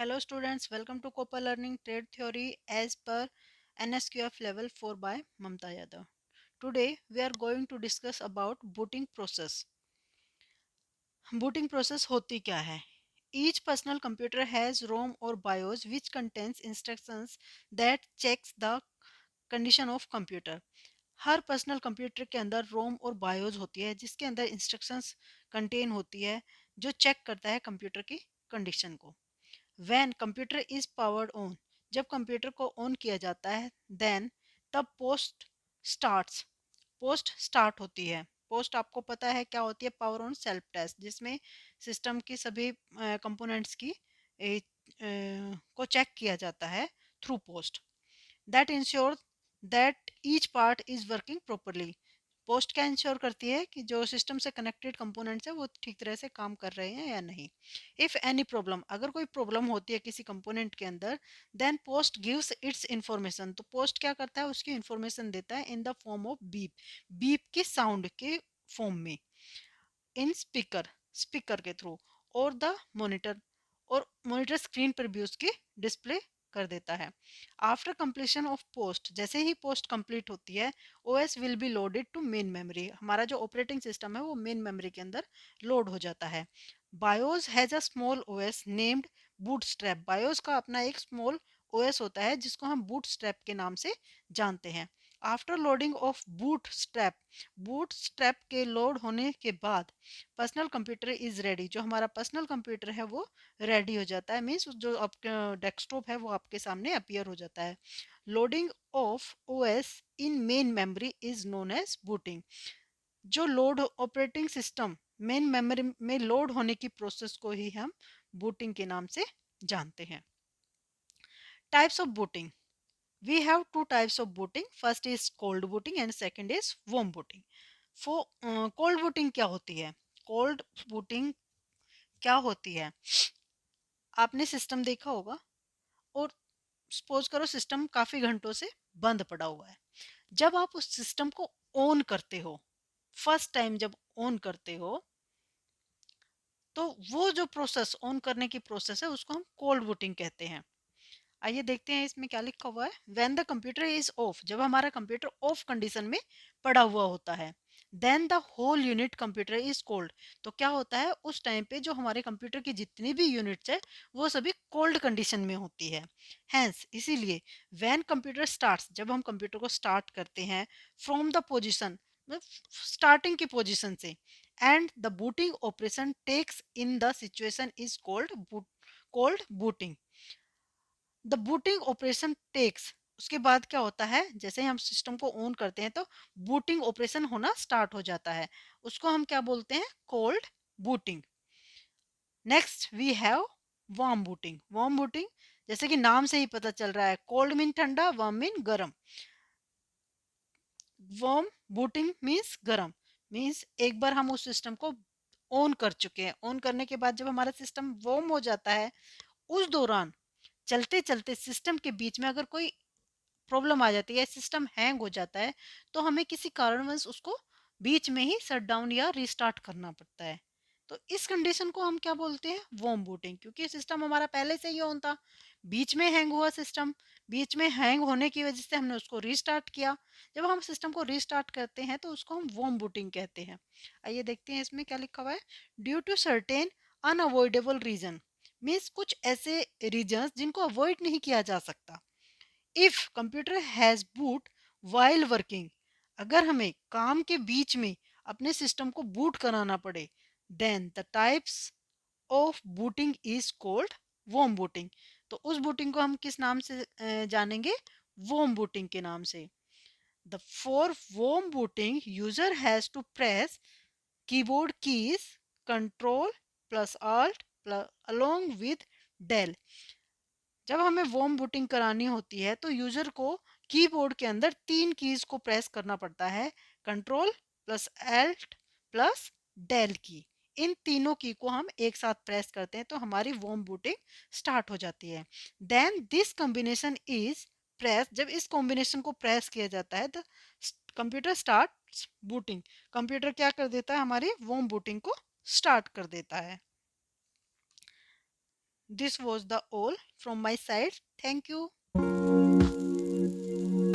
Hello students, welcome to Copper Learning Trade Theory as per NSQF level 4 by Mamta Yadav. Today we are going to discuss about booting process. Booting process होती क्या है? Each personal computer has ROM or BIOS which contains instructions that checks the condition of computer. Her personal computer के अंदर रोम और BIOS होती है जिसके अंदर इंस्ट्रक्शंस कंटेन होती है जो चेक करता है कंप्यूटर की कंडीशन को. When computer is powered on, जब कंप्यूटर को ऑन किया जाता है, then तब पोस्ट स्टार्ट होती है. पोस्ट आपको पता है क्या होती है? पावर ऑन सेल्फ टेस्ट, जिसमें सिस्टम की सभी कंपोनेंट्स की को चेक किया जाता है through post. That ensure that each part is working properly. Post क्या इंश्योर करती है कि जो सिस्टम से कनेक्टेड कंपोनेंट्स है वो ठीक तरह से काम कर रहे हैं या नहीं. इफ एनी प्रॉब्लम, अगर कोई प्रॉब्लम होती है किसी कंपोनेंट के अंदर, then POST gives its information. तो पोस्ट क्या करता है? उसकी इंफॉर्मेशन देता है in the form of beep. Beep की साउंड के फॉर्म में, इन स्पीकर के थ्रू, और द मॉनिटर, और मॉनिटर स्क्रीन पर भी उसकी डिस्प्ले कर देता है. आफ्टर कंप्लीशन ऑफ पोस्ट, जैसे ही पोस्ट कंप्लीट होती है, OS will be loaded to main memory. हमारा जो ऑपरेटिंग सिस्टम है वो मेन मेमोरी के अंदर लोड हो जाता है. BIOS has a small OS named bootstrap. BIOS का अपना एक स्मॉल ओएस होता है जिसको हम बूटस्ट्रैप के नाम से जानते हैं. आफ्टर लोडिंग ऑफ बूटस्ट्रैप के लोड होने के बाद पर्सनल कंप्यूटर इज रेडी. जो हमारा पर्सनल कंप्यूटर है वो रेडी हो जाता है. मीन्स जो आपका डेस्कटॉप है वो आपके सामने अपीयर हो जाता है. Loading of OS in main memory is known as booting. जो load operating system main memory में लोड होने की प्रोसेस को ही हम बूटिंग के नाम से जानते हैं. Types of booting. We have two types of booting. First is cold booting and second is warm booting. For cold booting क्या होती है? Cold booting क्या होती है? आपने सिस्टम देखा होगा और सपोज करो सिस्टम काफी घंटों से बंद पड़ा हुआ है. जब आप उस सिस्टम को ऑन करते हो, फर्स्ट टाइम जब ऑन करते हो, तो वो जो प्रोसेस, ऑन करने की प्रोसेस है, उसको हम कोल्ड बूटिंग कहते हैं. आइए देखते हैं इसमें क्या लिखा हुआ है. When the computer is of, जब हमारा कंप्यूटर ऑफ कंडीशन में पड़ा हुआ होता है, then the whole unit computer is cold. तो क्या होता है उस टाइम पे? जो हमारे कंप्यूटर की जितनी भी यूनिट्स है वो सभी कोल्ड कंडीशन में होती है. हैंस इसीलिए व्हेन कंप्यूटर स्टार्ट्स, जब हम कंप्यूटर को स्टार्ट करते हैं फ्रॉम द पोजिशन, स्टार्टिंग की पोजिशन से, and the booting operation takes in the situation is cold booting. The booting operation takes, उसके बाद क्या होता है? जैसे हम सिस्टम को ऑन करते हैं तो बूटिंग ऑपरेशन होना स्टार्ट हो जाता है. उसको हम क्या बोलते हैं? Cold booting. Next we have warm booting. Warm booting, जैसे कि नाम से ही पता चल रहा है, कोल्ड मीन ठंडा, वार्म मीन गरम. वार्म बूटिंग मीन्स गरम. मीन्स एक बार हम उस सिस्टम को ऑन कर चुके हैं, ऑन करने के बाद जब हमारा सिस्टम वार्म हो जाता है, उस दौरान चलते चलते सिस्टम के बीच में अगर कोई प्रॉब्लम आ जाती है, सिस्टम हैंग हो जाता है, तो हमें किसी कारणवश उसको बीच में ही शट डाउन या रीस्टार्ट करना पड़ता है. तो इस कंडीशन को हम क्या बोलते हैं? Warm booting. क्योंकि सिस्टम हमारा पहले से ही ऑन था, बीच में हैंग हुआ सिस्टम, बीच में हैंग होने की वजह से हमने उसको रीस्टार्ट किया. जब हम सिस्टम को रीस्टार्ट करते हैं तो उसको हम वार्म बूटिंग कहते हैं. आइए देखते हैं इसमें क्या लिखा हुआ है. Due to certain unavoidable reason, means कुछ ऐसे रीजन जिनको अवॉइड नहीं किया जा सकता. If computer has boot while working, अगर हमें काम के बीच में अपने सिस्टम को बूट कराना पड़े, then the types of booting is called warm booting. तो उस बूटिंग को हम किस नाम से जानेंगे? वॉर्म बूटिंग के नाम से. The for warm booting user has to press keyboard keys control plus alt along with del. जब हमें वॉर्म बूटिंग करानी होती है तो यूजर को कीबोर्ड के अंदर तीन कीज को प्रेस करना पड़ता है, control plus alt plus del key. इन तीनों की को हम एक साथ प्रेस करते हैं तो हमारी वॉर्म बूटिंग स्टार्ट हो जाती है. Then this combination is press. जब इस कॉम्बिनेशन को प्रेस किया जाता है तो कंप्यूटर स्टार्ट बूटिंग. कंप्यूटर क्या कर देता है? हमारी वॉर्म बूटिंग को स्टार्ट कर देता है. This was the all from my side. Thank you.